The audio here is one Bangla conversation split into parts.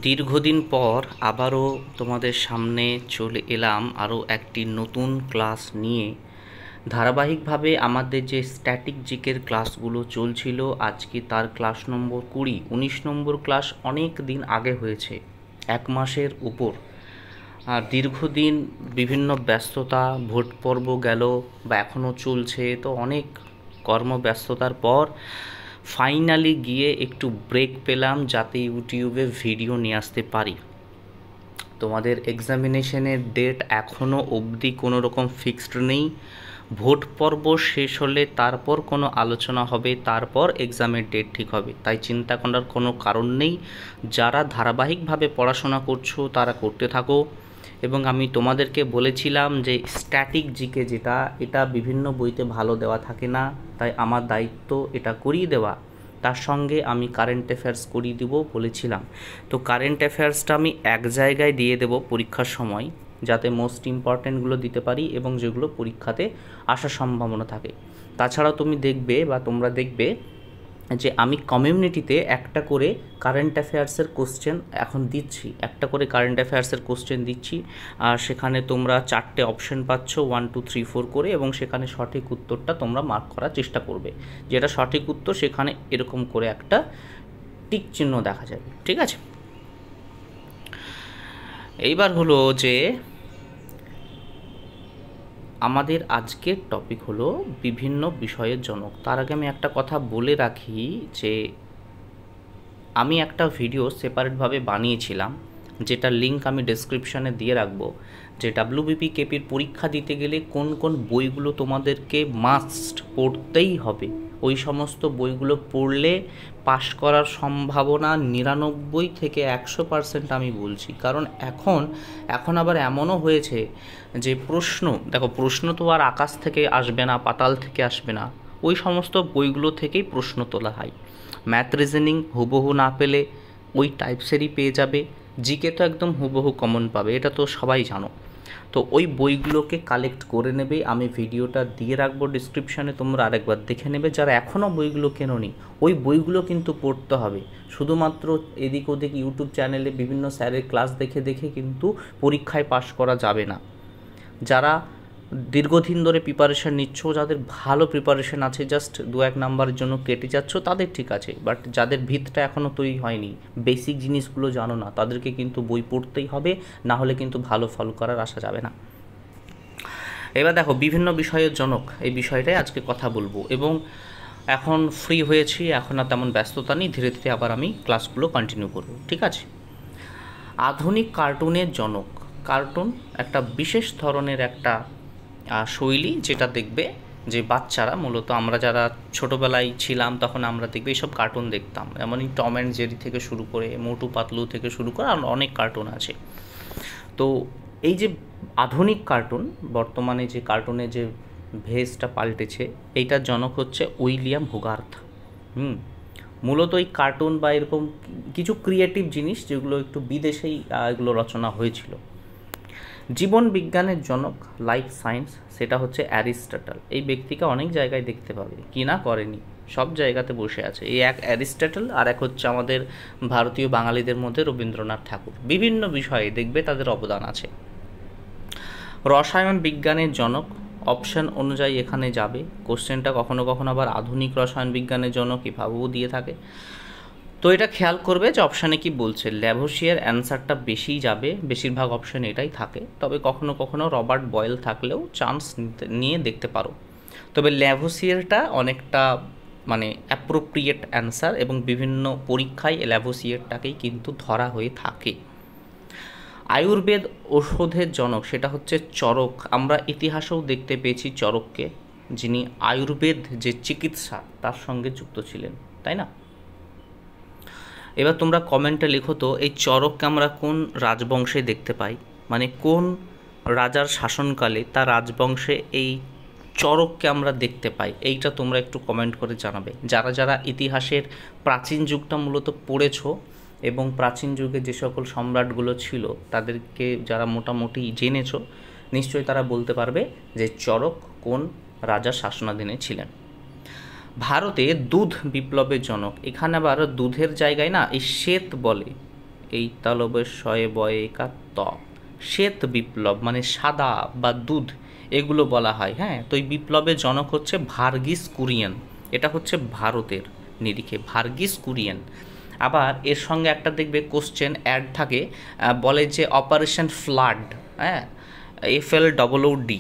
দীর্ঘদিন পর আবারও তোমাদের সামনে চলে এলাম আরও একটি নতুন ক্লাস নিয়ে। ধারাবাহিকভাবে আমাদের যে স্ট্যাটিক জিকের ক্লাসগুলো চলছিল, আজকে তার ক্লাস নম্বর 20। 19 নম্বর ক্লাস অনেক দিন আগে হয়েছে, 1 মাসের উপর। আর দীর্ঘদিন বিভিন্ন ব্যস্ততা, ভোট পর্ব গেল বা এখনও চলছে, তো অনেক কর্মব্যস্ততার পর ফাইনালি গিয়ে একটু ব্রেক পেলাম যাতে ইউটিউবে ভিডিও নিয়ে আসতে পারি। তোমাদের এক্সামিনেশনের ডেট এখনও অবধি কোনো রকম ফিক্সড নেই। ভোট পর্ব শেষ হলে তারপর কোনো আলোচনা হবে, তারপর এক্সামের ডেট ঠিক হবে। তাই চিন্তা করার কোনো কারণ নেই। যারা ধারাবাহিকভাবে পড়াশোনা করছো তারা করতে থাকো। এবং আমি তোমাদেরকে বলেছিলাম যে স্ট্যাটিক জিকে যেটা, এটা বিভিন্ন বইতে ভালো দেওয়া থাকে না, তাই আমার দায়িত্ব এটা করিয়ে দেওয়া। তার সঙ্গে আমি কারেন্ট অ্যাফেয়ার্স করিয়ে দেবো বলেছিলাম। তো কারেন্ট অ্যাফেয়ার্সটা আমি এক জায়গায় দিয়ে দেবো পরীক্ষার সময়, যাতে মোস্ট ইম্পর্ট্যান্টগুলো দিতে পারি এবং যেগুলো পরীক্ষাতে আসার সম্ভাবনা থাকে। তাছাড়াও তুমি দেখবে বা তোমরা দেখবে যে আমি কমিউনিটিতে একটা করে কারেন্ট অ্যাফেয়ার্সের কোশ্চেন এখন দিচ্ছি, একটা করে কারেন্ট অ্যাফেয়ার্সের কোশ্চেন দিচ্ছি। আর সেখানে তোমরা 4টে অপশন পাচ্ছ, 1 2 3 4 করে, এবং সেখানে সঠিক উত্তরটা তোমরা মার্ক করার চেষ্টা করবে। যেটা সঠিক উত্তর সেখানে এরকম করে একটা টিক চিহ্ন দেখা যাবে, ঠিক আছে? এইবার হলো যে আমাদের আজকের টপিক হলো বিভিন্ন বিষয়ের জনক। তার আগে আমি একটা কথা বলে রাখি যে আমি একটা ভিডিও সেপারেটভাবে বানিয়েছিলাম, যেটার লিঙ্ক আমি ডেসক্রিপশানে দিয়ে রাখবো, যে ডাব্লিউবিপি কেপির পরীক্ষা দিতে গেলে কোন কোন বইগুলো তোমাদেরকে মাস্ট পড়তেই হবে। ওই সমস্ত বইগুলো পড়লে পাশ করার সম্ভাবনা 99 থেকে 100% আমি বলছি। কারণ এখন আবার এমনও হয়েছে যে দেখো, প্রশ্ন তো আর আকাশ থেকে আসবে না, পাতাল থেকে আসবে না। ওই সমস্ত বইগুলো থেকেই প্রশ্ন তোলা হয়। ম্যাথ রিজনিং হুবহু না পেলে ওই টাইপসেরই পেয়ে যাবে। জিকে তো একদম হুবহু কমন পাবে, এটা তো সবাই জানো। তো ওই বইগুলোকে কালেক্ট করে নেবে, আমি ভিডিওটা দিয়ে রাখবো ডিসক্রিপশানে, তোমরা আরেকবার দেখে নেবে। যারা এখনও বইগুলো কেনোনি, ওই বইগুলো কিন্তু পড়তে হবে। শুধুমাত্র এদিক ওদিক ইউটিউব চ্যানেলে বিভিন্ন স্যারের ক্লাস দেখে দেখে কিন্তু পরীক্ষায় পাশ করা যাবে না। যারা দীর্ঘদিন ধরে প্রিপারেশান নিচ্ছ, যাদের ভালো প্রিপারেশান আছে, জাস্ট 2-1 নাম্বারের জন্য কেটে যাচ্ছ, তাদের ঠিক আছে। বাট যাদের ভিতটা এখনও তৈরি হয়নি, বেসিক জিনিসগুলো জানো না, তাদেরকে কিন্তু বই পড়তেই হবে, না হলে কিন্তু ভালো ফল করার আশা যাবে না। এবার দেখো, বিভিন্ন বিষয়ের জনক, এই বিষয়টাই আজকে কথা বলবো। এবং এখন ফ্রি হয়েছি, এখন আর তেমন ব্যস্ততা নেই, ধীরে ধীরে আবার আমি ক্লাসগুলো কন্টিনিউ করব, ঠিক আছে? আধুনিক কার্টুনের জনক। কার্টুন একটা বিশেষ ধরনের একটা শৈলী, যেটা দেখবে যে বাচ্চারা, মূলত আমরা যারা ছোটোবেলায় ছিলাম তখন আমরা দেখবে এইসব কার্টুন দেখতাম। এমনই টম অ্যান্ড জেরি থেকে শুরু করে, মোটু পাতলু থেকে শুরু করে আর অনেক কার্টুন আছে। তো এই যে আধুনিক কার্টুন, বর্তমানে যে কার্টুনের যে ভেসটা পাল্টেছে, এইটার জনক হচ্ছে উইলিয়াম হোগার্থ। মূলত এই কার্টুন বা এরকম কিছু ক্রিয়েটিভ জিনিস যেগুলো একটু বিদেশেই এগুলো রচনা হয়েছিল। জীবন বিজ্ঞানের জনক, লাইফ সায়েন্স, সেটা হচ্ছে অ্যারিস্টটল। এই ব্যক্তিকে অনেক জায়গায় দেখতে পাবে, কি না করেনি, সব জায়গাতে বসে আছে। এই এক অ্যারিস্টটল, আর এক হচ্ছে আমাদের ভারতীয় বাঙালিদের মধ্যে রবীন্দ্রনাথ ঠাকুর। বিভিন্ন বিষয়ে দেখবে তাদের অবদান আছে। রসায়ন বিজ্ঞানের জনক, অপশান অনুযায়ী এখানে যাবে কোশ্চেনটা। কখনো কখনো আবার আধুনিক রসায়ন বিজ্ঞানের জনক এভাবেও দিয়ে থাকে। তো এটা খেয়াল করবে যে অপশানে কি বলছে। ল্যাভোসিয়ার অ্যান্সারটা বেশিই যাবে, বেশিরভাগ অপশান এটাই থাকে। তবে কখনো কখনো রবার্ট বয়েল থাকলেও চান্স নিয়ে দেখতে পারো। তবে ল্যাভোসিয়ারটা অনেকটা মানে অ্যাপ্রোপ্রিয়েট অ্যান্সার, এবং বিভিন্ন পরীক্ষায় ল্যাভোসিয়ারটাকেই কিন্তু ধরা হয়ে থাকে। আয়ুর্বেদ ওষুধের জনক, সেটা হচ্ছে চরক। আমরা ইতিহাসেও দেখতে পেয়েছি চরককে, যিনি আয়ুর্বেদ যে চিকিৎসা তার সঙ্গে যুক্ত ছিলেন, তাই না? এবার তোমরা কমেন্টে লিখো তো, এই চরককে আমরা কোন রাজবংশে দেখতে পাই, মানে কোন রাজার শাসনকালে তার রাজবংশে এই চরককে আমরা দেখতে পাই। এইটা তোমরা একটু কমেন্ট করে জানাবে। যারা যারা ইতিহাসের প্রাচীন যুগটা মূলত পড়েছো এবং প্রাচীন যুগে যে সকল সম্রাটগুলো ছিল তাদেরকে যারা মোটামুটি জেনেছো, নিশ্চয়ই তারা বলতে পারবে যে চরক কোন রাজার শাসনাধীনে ছিলেন। ভারতে দুধ বিপ্লবের জনক। এখানে আবার দুধের জায়গায় না এই শ্বেত বলে, এই তালবের শয়ে বয়ে একা ত, শ্বেত বিপ্লব মানে সাদা বা দুধ এগুলো বলা হয়। হ্যাঁ, তো এই বিপ্লবের জনক হচ্ছে ভার্গিস কুরিয়েন। এটা হচ্ছে ভারতের নিরিখে ভার্গিস কুরিয়েন। আবার এর সঙ্গে একটা দেখবে কোশ্চেন অ্যাড থাকে, বলে যে অপারেশন ফ্লাড। হ্যাঁ, FLOOD,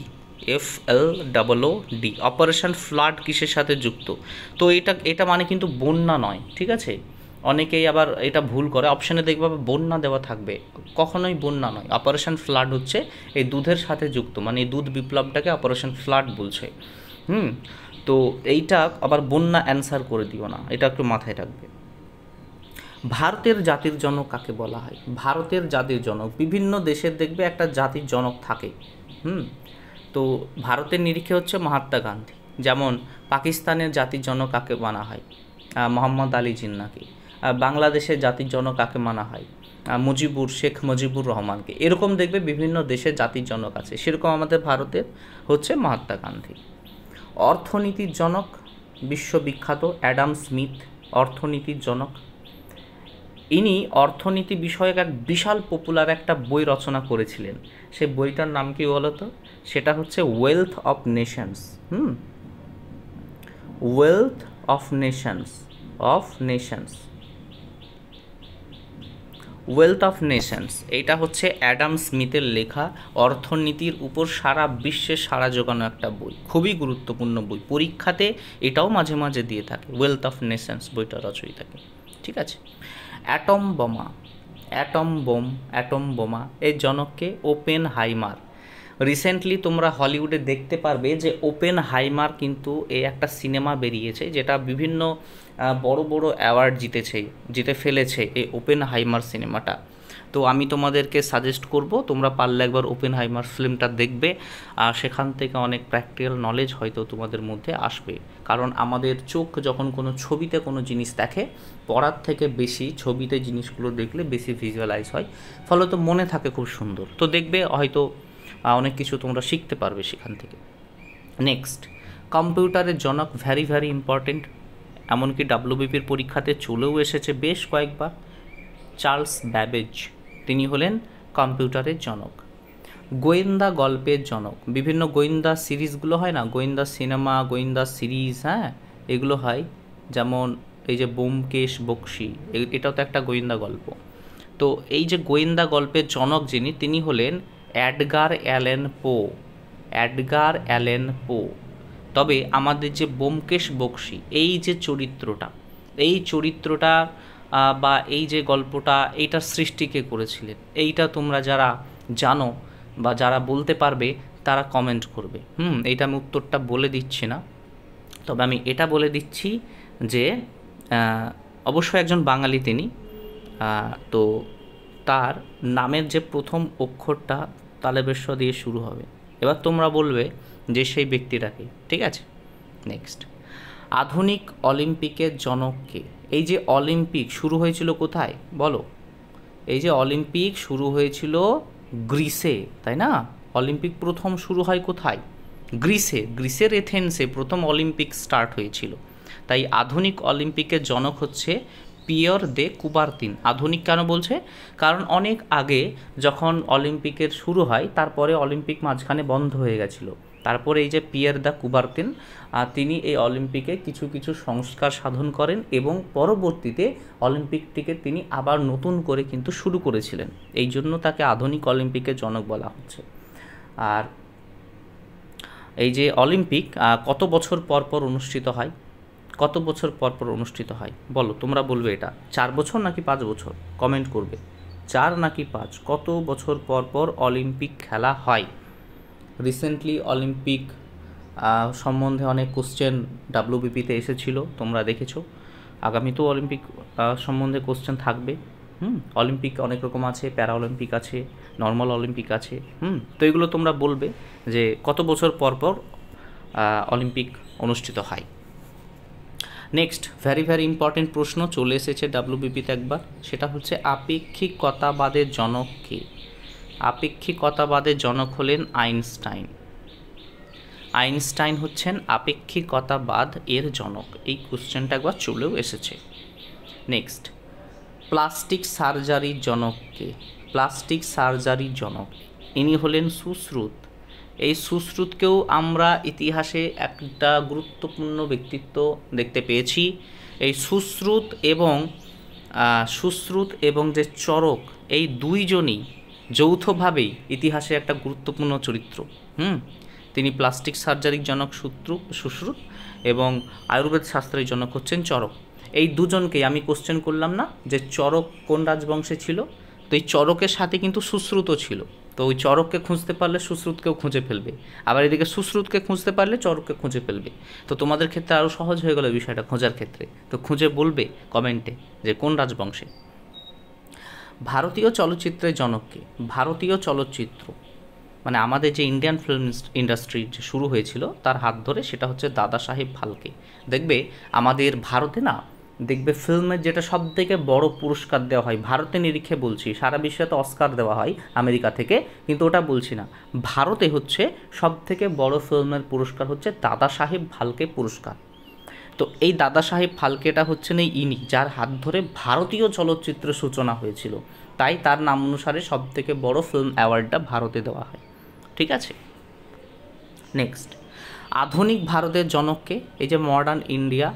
FLOOD, অপারেশন ফ্লাড কিসের সাথে যুক্ত? তো এটা মানে কিন্তু বন্যা নয়, ঠিক আছে? অনেকেই আবার এটা ভুল করে, অপশানে দেখবে বন্যা দেওয়া থাকবে, কখনোই বন্যা নয়। অপারেশন ফ্লাড হচ্ছে এই দুধের সাথে যুক্ত, মানে এই দুধ বিপ্লবটাকে অপারেশন ফ্লাড বলছে। তো এইটা আবার বন্যা অ্যান্সার করে দিও না, এটা একটু মাথায় রাখবে। ভারতের জাতির জনক কাকে বলা হয়? ভারতের জাতির জনক, বিভিন্ন দেশের দেখবে একটা জাতির জনক থাকে। তো ভারতের নিরিখে হচ্ছে মহাত্মা গান্ধী। যেমন পাকিস্তানের জাতির জনক কাকে মানা হয়? মোহাম্মদ আলী জিন্নাকে। বাংলাদেশের জাতির জনক কাকে মানা হয়? শেখ মুজিবুর রহমানকে। এরকম দেখবে বিভিন্ন দেশের জাতির জনক আছে, সেরকম আমাদের ভারতের হচ্ছে মহাত্মা গান্ধী। অর্থনীতির জনক বিশ্ববিখ্যাত অ্যাডাম স্মিথ, অর্থনীতির জনক। ইনি অর্থনীতি বিষয়ক এক বিশাল পপুলার একটা বই রচনা করেছিলেন। সেই বইটার নাম কি বলতো? সেটা হচ্ছে wealth of Nations. Wealth of Nations, wealth of Nations, এইটা হচ্ছে অ্যাডাম স্মিথের লেখা, অর্থনীতির উপর সারা বিশ্বে সাড়া জোগানো একটা বই, খুবই গুরুত্বপূর্ণ বই। পরীক্ষাতে এটাও মাঝে মাঝে দিয়ে থাকে, ওয়েলথ অফ নেশনস বইটা রচয়িতাকে। ঠিক আছে। অ্যাটম বোমা এর জনককে? ওপেনহাইমার। রিসেন্টলি তোমরা হলিউডে দেখতে পারবে যে ওপেনহাইমার কিন্তু এই একটা সিনেমা বেরিয়েছে, যেটা বিভিন্ন বড় বড় অ্যাওয়ার্ড জিতে ফেলেছে এই ওপেনহাইমার সিনেমাটা। তো আমি তোমাদেরকে সাজেস্ট করব, তোমরা পারলে একবার ওপেনহাইমার ফিল্মটা দেখবে, আর সেখান থেকে অনেক প্র্যাকটিক্যাল নলেজ হয়তো তোমাদের মধ্যে আসবে। কারণ আমাদের চোখ যখন কোনো ছবিতে কোনো জিনিস দেখে, পড়ার থেকে বেশি ছবিতে জিনিসগুলো দেখলে বেশি ভিজুয়ালাইজ হয়, ফলত মনে থাকে খুব সুন্দর। তো দেখবে হয়তো অনেক কিছু তোমরা শিখতে পারবে সেখান থেকে। নেক্সট, কম্পিউটারের জনক, ভ্যারি ভ্যারি ইম্পর্টেন্ট, এমনকি WBPর পরীক্ষাতে চলেও এসেছে বেশ কয়েকবার, চার্লস ব্যাবেজ। তিনি হলেন কম্পিউটারের জনক। গোয়েন্দা গল্পের জনক, বিভিন্ন গোয়েন্দা সিরিজগুলো হয় না, গোয়েন্দা সিনেমা, গোয়েন্দা সিরিজ, হ্যাঁ এগুলো হয়, যেমন এই যে ব্যোমকেশ বক্সী, এটাও তো একটা গোয়েন্দা গল্প। তো এই যে গোয়েন্দা গল্পের জনক যিনি, তিনি হলেন এডগার অ্যালেন পো। তবে আমাদের যে ব্যোমকেশ বক্সী এই যে চরিত্রটা বা এই যে গল্পটা, এইটার সৃষ্টি কে করেছিলেন? এইটা তোমরা যারা জানো বা যারা বলতে পারবে তারা কমেন্ট করবে। এইটা আমি উত্তরটা বলে দিচ্ছি না, তবে আমি এটা বলে দিচ্ছি যে অবশ্যই একজন বাঙালি তিনি। তো তার নামের যে প্রথম অক্ষরটা তালবেশ দিয়ে শুরু হবে। এবার তোমরা বলবে যে সেই ব্যক্তিটাকে, ঠিক আছে। নেক্সট, আধুনিক অলিম্পিকের জনক কে? এই যে অলিম্পিক শুরু হয়েছিল কোথায় বলো? এই যে অলিম্পিক শুরু হয়েছিল গ্রিসে, তাই না? অলিম্পিক প্রথম শুরু হয় কোথায়? গ্রিসের এথেন্সে প্রথম অলিম্পিক স্টার্ট হয়েছিল। তাই আধুনিক অলিম্পিকের জনক হচ্ছে পিয়র দে কুবারতিন। আধুনিক কেন বলছে? কারণ অনেক আগে যখন অলিম্পিকের শুরু হয়, তারপরে অলিম্পিক মাঝখানে বন্ধ হয়ে গেছিল। তারপরে এই যে পিয়ের দা কুবারতিন, তিনি এই অলিম্পিকে কিছু কিছু সংস্কার সাধন করেন এবং পরবর্তীতে অলিম্পিকটিকে তিনি আবার নতুন করে কিন্তু শুরু করেছিলেন। এই জন্য তাকে আধুনিক অলিম্পিকের জনক বলা হচ্ছে। আর এই যে অলিম্পিক কত বছর পর পর অনুষ্ঠিত হয়? কত বছর পর পর অনুষ্ঠিত হয় বলো? তোমরা বলবে এটা 4 বছর নাকি 5 বছর? কমেন্ট করবে 4 নাকি 5, কত বছর পর পর অলিম্পিক খেলা হয়? রিসেন্টলি অলিম্পিক সম্বন্ধে অনেক কোশ্চেন WBPতে এসেছিল, তোমরা দেখেছো। আগামীতেও অলিম্পিক সম্বন্ধে কোশ্চেন থাকবে। অলিম্পিক অনেক রকম আছে, প্যারা অলিম্পিক আছে, নর্মাল অলিম্পিক আছে। তো এগুলো তোমরা বলবে যে কত বছর পর পর অলিম্পিক অনুষ্ঠিত হয়। নেক্সট, ভ্যারি ভ্যারি ইম্পর্টেন্ট প্রশ্ন চলে এসেছে WBPতে একবার, সেটা হচ্ছে আপেক্ষিকতাবাদের জনক কে? আপেক্ষিকতাবাদের জনক হলেন আইনস্টাইন হচ্ছেন আপেক্ষিকতাবাদ এর জনক। এই কোশ্চেনটা একবার চলেও এসেছে। নেক্সট, প্লাস্টিক সার্জারির জনককে, প্লাস্টিক সার্জারির জনক ইনি হলেন সুশ্রুত। এই সুশ্রুতকেও আমরা ইতিহাসে একটা গুরুত্বপূর্ণ ব্যক্তিত্ব দেখতে পেয়েছি। এই সুশ্রুত এবং যে চরক, এই দুইজনই যৌথভাবেই ইতিহাসে একটা গুরুত্বপূর্ণ চরিত্র। তিনি প্লাস্টিক সার্জারির জনক সুশ্রুত এবং আয়ুর্বেদ শাস্ত্রের জনক হচ্ছেন চরক। এই দুজনকে আমি কোশ্চেন করলাম না যে চরক কোন রাজবংশে ছিল, তো এই চরকের সাথে কিন্তু সুশ্রুতও ছিল। তো ওই চরককে খুঁজতে পারলে সুশ্রুতকেও খুঁজে ফেলবে, আবার এদিকে সুশ্রুতকে খুঁজতে পারলে চরককে খুঁজে ফেলবে। তো তোমাদের ক্ষেত্রে আরও সহজ হয়ে গেল বিষয়টা খোঁজার ক্ষেত্রে। তো খুঁজে বলবে কমেন্টে যে কোন রাজবংশে। ভারতীয় চলচ্চিত্রের জনককে, ভারতীয় চলচ্চিত্র মানে আমাদের যে ইন্ডিয়ান ফিল্ম ইন্ডাস্ট্রি যে শুরু হয়েছিল তার হাত ধরে, সেটা হচ্ছে দাদা সাহেব ফালকে। দেখবে আমাদের ভারতে না, দেখবে ফিল্মের যেটা সব থেকে বড় পুরস্কার দেওয়া হয়, ভারতে নিরিখে বলছি, সারা বিশ্বে তো অস্কার দেওয়া হয় আমেরিকা থেকে, কিন্তু ওটা বলছি না, ভারতে হচ্ছে সব থেকে বড় ফিল্মের পুরস্কার হচ্ছে দাদা সাহেব ফালকে পুরস্কার। তো এই দাদা সাহেব ফালকেটা হচ্ছেন ইনি যার হাত ধরে ভারতীয় চলচ্চিত্রের সূচনা হয়েছিল, তাই তার নাম অনুসারে সব থেকে বড় ফিল্ম অ্যাওয়ার্ডটা ভারতে দেওয়া হয়। ঠিক আছে, নেক্সট, আধুনিক ভারতের জনককে, এই যে মডার্ন ইন্ডিয়া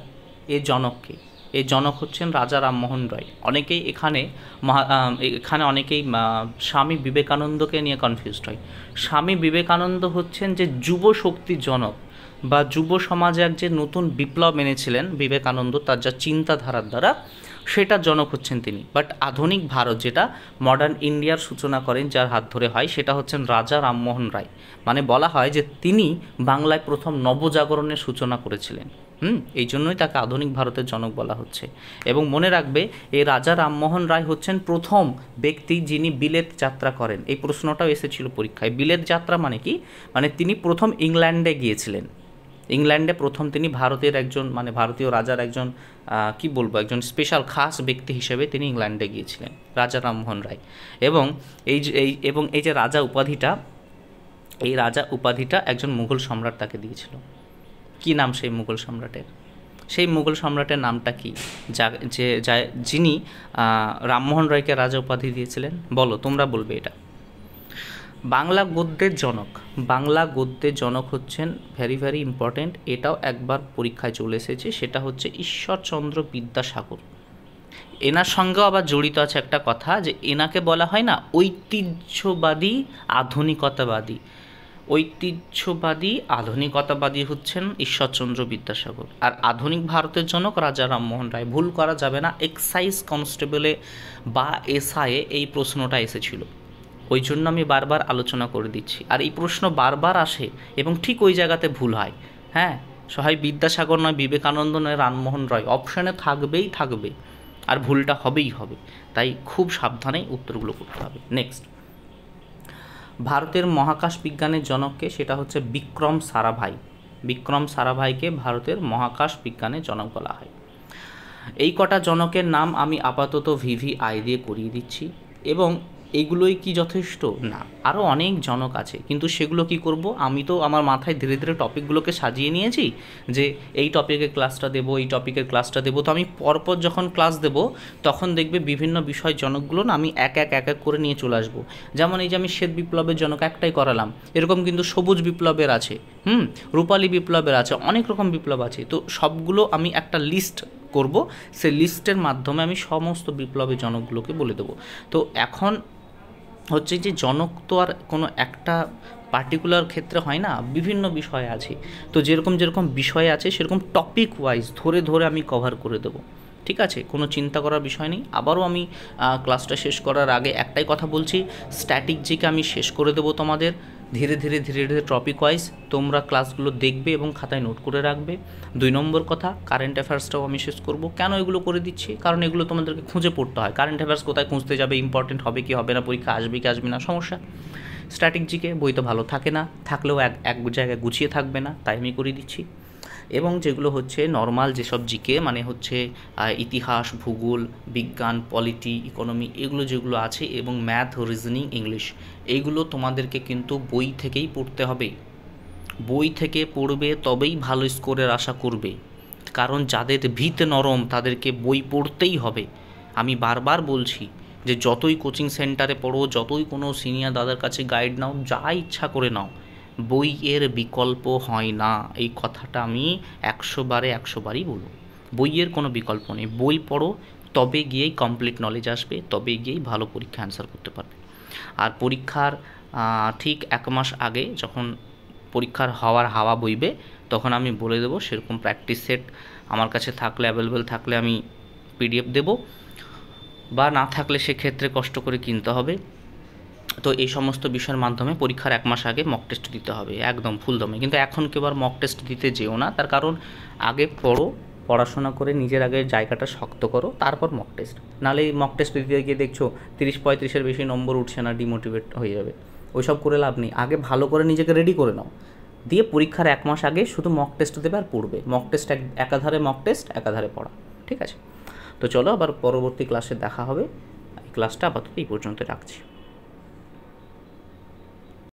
এর জনককে, এই জনক হচ্ছেন রাজা রামমোহন রায়। অনেকেই এখানে অনেকেই স্বামী বিবেকানন্দকে নিয়ে কনফিউজড হয়। স্বামী বিবেকানন্দ হচ্ছেন যে যুব শক্তির জনক বা যুব সমাজে এক যে নতুন বিপ্লব এনেছিলেন বিবেকানন্দ তার যা চিন্তাধারার দ্বারা, সেটার জনক হচ্ছেন তিনি। বাট আধুনিক ভারত যেটা মডার্ন ইন্ডিয়ার সূচনা করেন যার হাত ধরে হয়, সেটা হচ্ছেন রাজা রামমোহন রায়। মানে বলা হয় যে তিনি বাংলায় প্রথম নবজাগরণের সূচনা করেছিলেন। এই জন্যই তাকে আধুনিক ভারতের জনক বলা হচ্ছে। এবং মনে রাখবে এই রাজা রামমোহন রায় হচ্ছেন প্রথম ব্যক্তি যিনি বিলেত যাত্রা করেন। এই প্রশ্নটাও এসেছিল পরীক্ষায়, বিলেত যাত্রা মানে কি, মানে তিনি প্রথম ইংল্যান্ডে গিয়েছিলেন। ইংল্যান্ডে প্রথম তিনি ভারতের একজন মানে ভারতীয় রাজার একজন একজন স্পেশাল খাস ব্যক্তি হিসেবে তিনি ইংল্যান্ডে গিয়েছিলেন, রাজা রামমোহন রায়। এবং এই যে রাজা উপাধিটা, এই রাজা উপাধিটা একজন মুঘল সম্রাট তাকে দিয়েছিল। কি নাম সেই মুঘল সম্রাটের? সেই মুঘল সম্রাটের নামটা কি, যিনি রামমোহন রায়কে রাজা উপাধি দিয়েছিলেন? বলো, তোমরা বলবে এটা। বাংলা গদ্যের জনক, বাংলা গদ্যের জনক হচ্ছেন ভেরি ভেরি ইম্পর্ট্যান্ট, এটাও একবার পরীক্ষায় চলে এসেছে, সেটা হচ্ছে ঈশ্বরচন্দ্র বিদ্যাসাগর। এনার সঙ্গেও আবার জড়িত আছে একটা কথা, যে এনাকে বলা হয় না ঐতিহ্যবাদী আধুনিকতাবাদী। ঐতিহ্যবাদী আধুনিকতাবাদী হচ্ছেন ঈশ্বরচন্দ্র বিদ্যাসাগর, আর আধুনিক ভারতের জনক রাজা রামমোহন রায়। ভুল করা যাবে না, এক্সাইজ কনস্টেবলে বা এসআইয়ে এই প্রশ্নটা এসেছিল, ওই জন্য আমি বারবার আলোচনা করে দিচ্ছি। আর এই প্রশ্ন বারবার আসে এবং ঠিক ওই জায়গাতে ভুল হয়। হ্যাঁ, হয় বিদ্যাসাগর নয় বিবেকানন্দ নয় রামমোহন রায়, অপশানে থাকবেই থাকবে, আর ভুলটা হবেই হবে। তাই খুব সাবধানে উত্তরগুলো করতে হবে। নেক্সট, ভারতের মহাকাশ বিজ্ঞানের জনককে, সেটা হচ্ছে বিক্রম সারাভাই। বিক্রম সারাভাইকে ভারতের মহাকাশ বিজ্ঞানের জনক বলা হয়। এই কটা জনকের নাম আমি আপাতত VVI দিয়ে করিয়ে দিচ্ছি। এবং এগুলোই কি যথেষ্ট? না, আরও অনেক জনক আছে, কিন্তু সেগুলো কি করব, আমি তো আমার মাথায় ধীরে ধীরে টপিকগুলোকে সাজিয়ে নিয়েছি যে এই টপিকের ক্লাসটা দেবো, এই টপিকের ক্লাসটা দেবো। তো আমি পরপর যখন ক্লাস দেবো তখন দেখবে বিভিন্ন বিষয় জনকগুলো না আমি এক এক করে নিয়ে চলে আসবো। যেমন এই যে আমি শ্বেত বিপ্লবের জনক একটাই করালাম, এরকম কিন্তু সবুজ বিপ্লবের আছে, রূপালী বিপ্লবের আছে, অনেক রকম বিপ্লব আছে। তো সবগুলো আমি একটা লিস্ট করব, সেই লিস্টের মাধ্যমে আমি সমস্ত বিপ্লবের জনকগুলোকে বলে দেবো। তো এখন হচ্ছে যে জনক তো আর কোনো একটা পার্টিকুলার ক্ষেত্রে হয় না, বিভিন্ন বিষয় আছে। তো যেরকম বিষয় আছে সেরকম টপিক ওয়াইজ ধরে ধরে আমি কভার করে দেবো। ঠিক আছে, কোনো চিন্তা করার বিষয় নেই। আবারও আমি ক্লাসটা শেষ করার আগে একটাই কথা বলছি, স্ট্যাটিক জিকে আমি শেষ করে দেবো তোমাদের ধীরে ধীরে টপিক ওয়াইজ। তোমরা ক্লাসগুলো দেখবে এবং খাতায় নোট করে রাখবে। 2 নম্বর কথা, কারেন্ট অ্যাফেয়ার্সটাও আমি শেষ করব। কেন এগুলো করে দিচ্ছি? কারণ এগুলো তোমাদেরকে খুঁজে পড়তে হয়। কারেন্ট অ্যাফেয়ার্স কোথায় খুঁজতে যাবে, ইম্পর্টেন্ট হবে কি হবে না, পরীক্ষা আসবে কি আসবে না, সমস্যা। স্ট্যাটিক জিকে বই তো ভালো থাকে না, থাকলেও এক জায়গায় গুছিয়ে থাকবে না, তাই আমি করে দিচ্ছি। এবং যেগুলো হচ্ছে নর্মাল যেসব জিকে মানে হচ্ছে ইতিহাস, ভূগোল, বিজ্ঞান, পলিটি, ইকোনমি, এগুলো যেগুলো আছে, এবং ম্যাথ, রিজনিং, ইংলিশ, এইগুলো তোমাদেরকে কিন্তু বই থেকেই পড়তে হবে। বই থেকে পড়বে তবেই ভালো স্কোরের আশা করবে, কারণ যাদের ভিত নরম তাদেরকে বই পড়তেই হবে। আমি বারবার বলছি যে যতই কোচিং সেন্টারে পড়ো, যতই কোনো সিনিয়র দাদার কাছে গাইড নাও, যা ইচ্ছা করে নাও, বইয়ের বিকল্প হয় না। এই কথাটা আমি 100 বারে 100 বারই বলব। বইয়ের কোনো বিকল্প নেই। বই পড়ো, তবে গিয়েই কমপ্লিট নলেজ আসবে, তবে গিয়েই ভালো পরীক্ষা অ্যান্সার করতে পারবে। আর পরীক্ষার ঠিক 1 মাস আগে যখন পরীক্ষার হওয়ার হাওয়া বইবে, তখন আমি বলে দেবো সেরকম প্র্যাকটিস সেট আমার কাছে থাকলে, অ্যাভেলেবেল থাকলে আমি পিডিএফ দেবো, বা না থাকলে সেক্ষেত্রে কষ্ট করে কিনতে হবে। তো এই সমস্ত বিষয়ের মাধ্যমে পরীক্ষার 1 মাস আগে মক টেস্ট দিতে হবে একদম ফুল দমে। কিন্তু এখন কেউ আর মক টেস্ট দিতে যেও না, তার কারণ আগে পড়ো, পড়াশোনা করে নিজের আগে জায়গাটা শক্ত করো, তারপর মক টেস্ট। নাহলে এই মক টেস্ট দিতে গিয়ে দেখছো 30-35-এর বেশি নম্বর উঠছে না, ডিমোটিভেট হয়ে যাবে। ওইসব করে লাভ নেই। আগে ভালো করে নিজেকে রেডি করে নাও, দিয়ে পরীক্ষার 1 মাস আগে শুধু মক টেস্ট দেবে আর পড়বে। মক টেস্ট একাধারে মক টেস্ট, একাধারে পড়া। ঠিক আছে? তো চলো আবার পরবর্তী ক্লাসে দেখা হবে। এই ক্লাসটা আপাতত এই পর্যন্ত রাখছি।